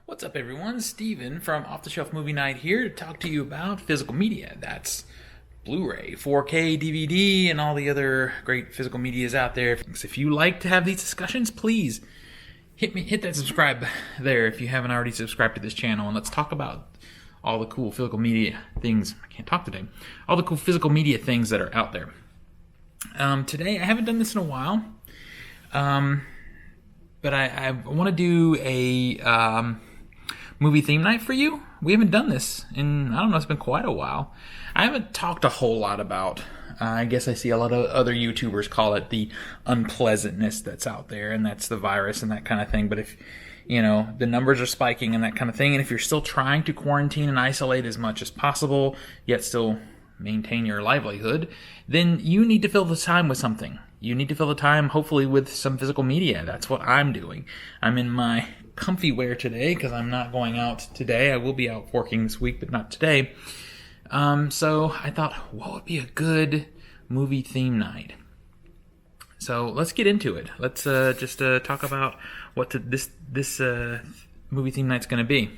What's up, everyone? Steven from Off the Shelf Movie Night here to talk to you about physical media. That's Blu-ray, 4K, DVD, and all the other great physical medias out there. If you like to have these discussions, please hit that subscribe there if you haven't already subscribed to this channel, and let's talk about all the cool physical media things. I can't talk today. All the cool physical media things that are out there. Today, I haven't done this in a while, but I want to do a movie theme night for you. We haven't done this in, I don't know, it's been quite a while. I haven't talked a whole lot about, I guess I see a lot of other YouTubers call it the unpleasantness that's out there, and that's the virus and that kind of thing. But if, you know, the numbers are spiking and that kind of thing, and if you're still trying to quarantine and isolate as much as possible, yet still maintain your livelihood, then you need to fill the time with something. You need to fill the time, hopefully, with some physical media. That's what I'm doing. I'm in my comfy wear today because I'm not going out today. I will be out working this week, but not today. So I thought, what would be a good movie theme night? So let's get into it. Let's just talk about what this movie theme night's going to be.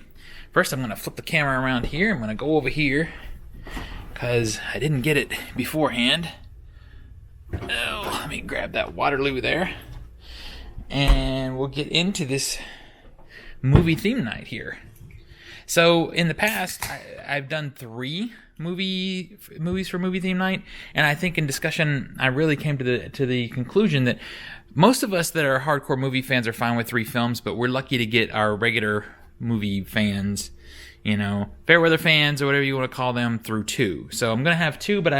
First, I'm going to flip the camera around here. I'm going to go over here because I didn't get it beforehand. Oh, let me grab that Waterloo there. And we'll get into this movie theme night here. So in the past, I've done 3 movies for movie theme night, and I think in discussion, I really came to the conclusion that most of us that are hardcore movie fans are fine with 3 films, but we're lucky to get our regular movie fans, you know, fair weather fans or whatever you want to call them, through 2. So I'm gonna have 2, but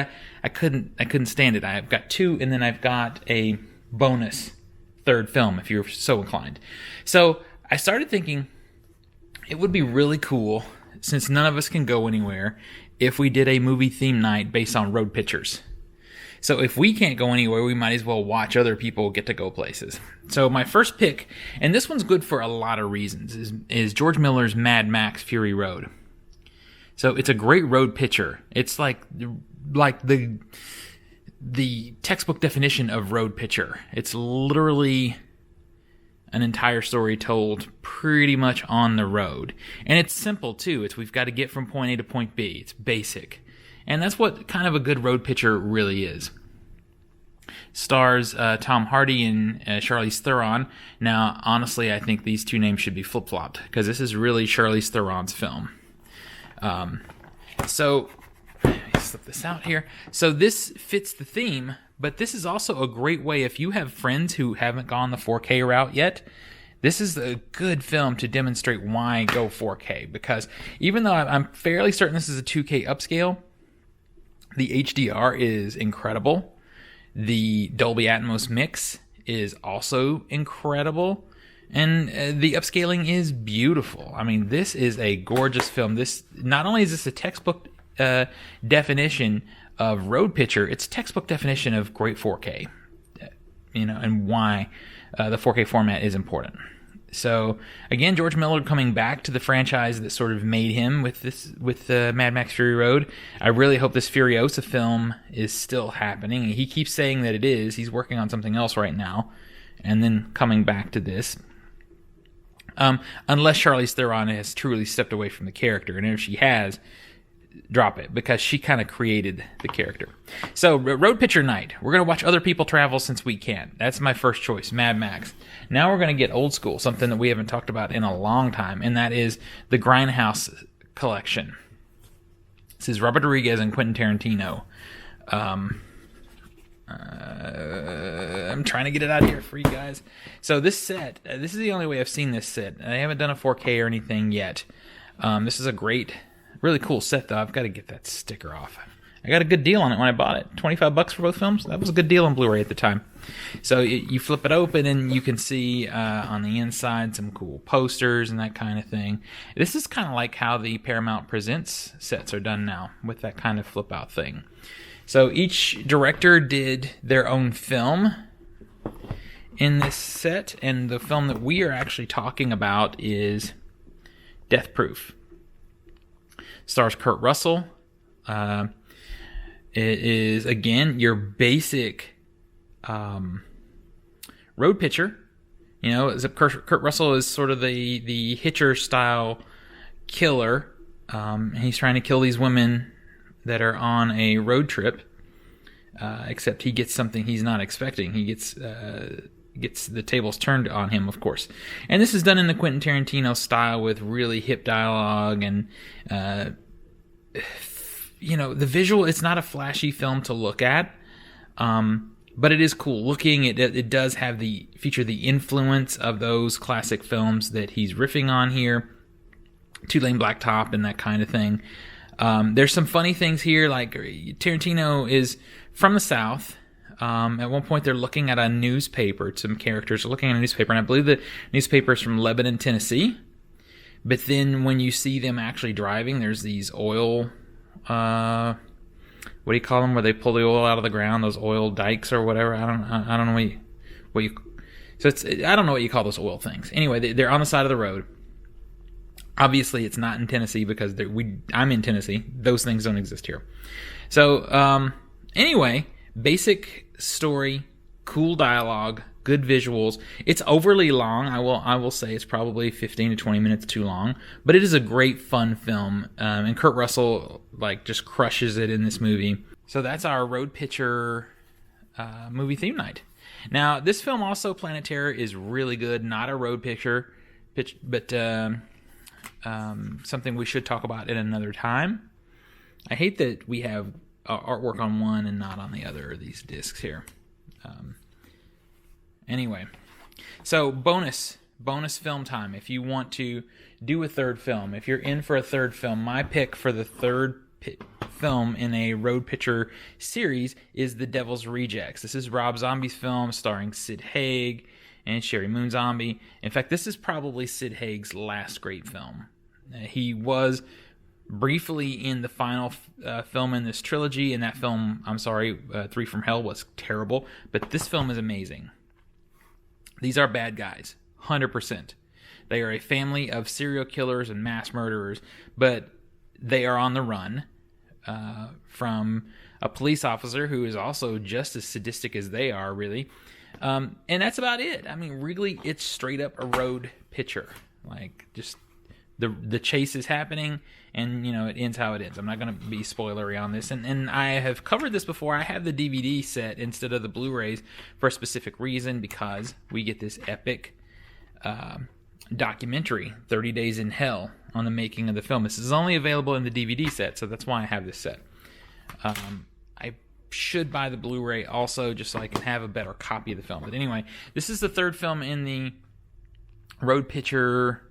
I couldn't stand it. I've got 2, and then I've got a bonus 3rd film if you're so inclined. So I started thinking it would be really cool, since none of us can go anywhere, if we did a movie theme night based on road pictures. So if we can't go anywhere, we might as well watch other people get to go places. So my first pick, and this one's good for a lot of reasons, is George Miller's Mad Max Fury Road. So it's a great road picture. It's like the textbook definition of road picture. It's literally an entire story told pretty much on the road. And it's simple, too. We've got to get from point A to point B. It's basic. And that's what kind of a good road picture really is. Stars Tom Hardy and Charlize Theron. Now, honestly, I think these 2 names should be flip-flopped, because this is really Charlize Theron's film. So, let me slip this out here. So this fits the theme, but this is also a great way, if you have friends who haven't gone the 4K route yet, this is a good film to demonstrate why go 4K. Because even though I'm fairly certain this is a 2K upscale, the HDR is incredible. The Dolby Atmos mix is also incredible. And the upscaling is beautiful. I mean, this is a gorgeous film. This, not only is this a textbook definition of road picture, it's textbook definition of great 4K, you know, and why the 4K format is important. So again, George Miller coming back to the franchise that sort of made him with Mad Max Fury Road. I really hope this Furiosa film is still happening. He keeps saying that it is. He's working on something else right now, and then coming back to this. Unless Charlize Theron has truly stepped away from the character, and if she has, drop it, because she kind of created the character. So, road picture night. We're going to watch other people travel since we can. That's my first choice, Mad Max. Now we're going to get old school, something that we haven't talked about in a long time, and that is the Grindhouse collection. This is Robert Rodriguez and Quentin Tarantino. I'm trying to get it out here for you guys. So this set, this is the only way I've seen this set. I haven't done a 4K or anything yet. This is a great, really cool set, though. I've got to get that sticker off. I got a good deal on it when I bought it. $25 for both films. That was a good deal on Blu-ray at the time. So you flip it open and you can see on the inside some cool posters and that kind of thing. This is kind of like how the Paramount Presents sets are done now, with that kind of flip-out thing. So each director did their own film in this set, and the film that we are actually talking about is Death Proof. Stars Kurt Russell. It is, again, your basic road picture. Kurt Russell is sort of the Hitcher style killer. He's trying to kill these women that are on a road trip. Except he gets something he's not expecting. He gets the tables turned on him, of course. And this is done in the Quentin Tarantino style with really hip dialogue and, the visual. It's not a flashy film to look at, but it is cool looking. It does have feature the influence of those classic films that he's riffing on here, Two Lane Blacktop and that kind of thing. There's some funny things here, like Tarantino is from the South. At one point, they're looking at a newspaper. Some characters are looking at a newspaper, and I believe the newspaper is from Lebanon, Tennessee. But then when you see them actually driving, there's these oil, what do you call them, where they pull the oil out of the ground, those oil dikes or whatever. I don't know what you so it's, I don't know what you call those oil things. Anyway, they're on the side of the road. Obviously, it's not in Tennessee because I'm in Tennessee. Those things don't exist here. So, anyway, basic story, cool dialogue, good visuals. It's overly long. I will say it's probably 15 to 20 minutes too long, but it is a great, fun film. And Kurt Russell just crushes it in this movie. So that's our Road Picture movie theme night. Now, this film also, Planet Terror, is really good. Not a road picture, but something we should talk about at another time. I hate that we have artwork on one and not on the other of these discs here. Anyway, so bonus film time. If you want to do a third film, if you're in for a third film, my pick for the third film in a road picture series is The Devil's Rejects. This is Rob Zombie's film starring Sid Haig and Sherry Moon Zombie. In fact, this is probably Sid Haig's last great film. He was briefly in the final film in this trilogy, and that film, Three from Hell, was terrible, but this film is amazing. These are bad guys, 100%. They are a family of serial killers and mass murderers, but they are on the run from a police officer who is also just as sadistic as they are, really. And that's about it. I mean, really, it's straight up a road picture. Just the chase is happening, and it ends how it ends. I'm not going to be spoilery on this, and I have covered this before. I have the DVD set instead of the Blu-rays for a specific reason, because we get this epic documentary, 30 Days in Hell, on the making of the film. This is only available in the DVD set, so that's why I have this set. I should buy the Blu-ray also, just so I can have a better copy of the film. But anyway, this is the third film in the road picture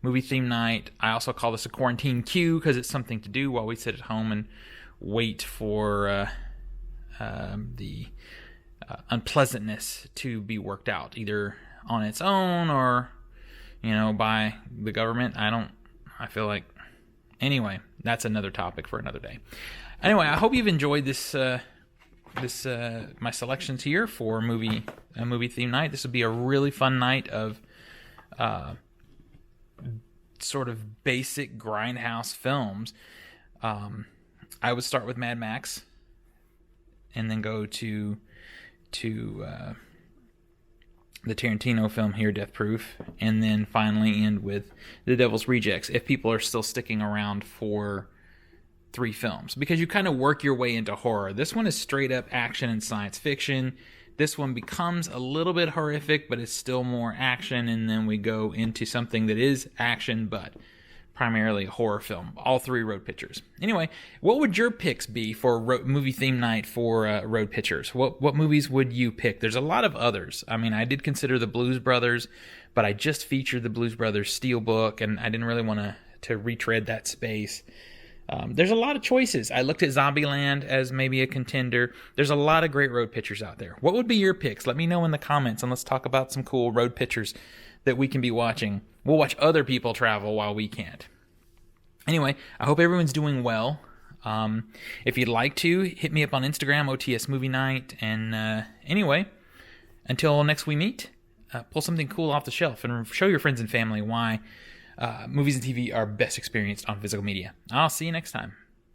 movie theme night. I also call this a quarantine queue because it's something to do while we sit at home and wait for the unpleasantness to be worked out, either on its own or by the government. I feel like, anyway, that's another topic for another day. Anyway, I hope you've enjoyed this my selections here for movie theme night. This would be a really fun night of sort of basic grindhouse films. I would start with Mad Max, and then go to the Tarantino film here, Death Proof, and then finally end with The Devil's Rejects, if people are still sticking around for 3 films, because you kind of work your way into horror. This one is straight up action and science fiction. This one becomes a little bit horrific, but it's still more action, and then we go into something that is action, but primarily a horror film. All 3 road pictures. Anyway, what would your picks be for movie theme night for road pictures? What movies would you pick? There's a lot of others. I mean, I did consider the Blues Brothers, but I just featured the Blues Brothers Steelbook, and I didn't really want to retread that space. There's a lot of choices. I looked at Zombieland as maybe a contender. There's a lot of great road pictures out there. What would be your picks? Let me know in the comments, and let's talk about some cool road pictures that we can be watching. We'll watch other people travel while we can't. Anyway, I hope everyone's doing well. If you'd like to, hit me up on Instagram, otsmovienight. And anyway, until next we meet, pull something cool off the shelf and show your friends and family why movies and TV are best experienced on physical media. I'll see you next time.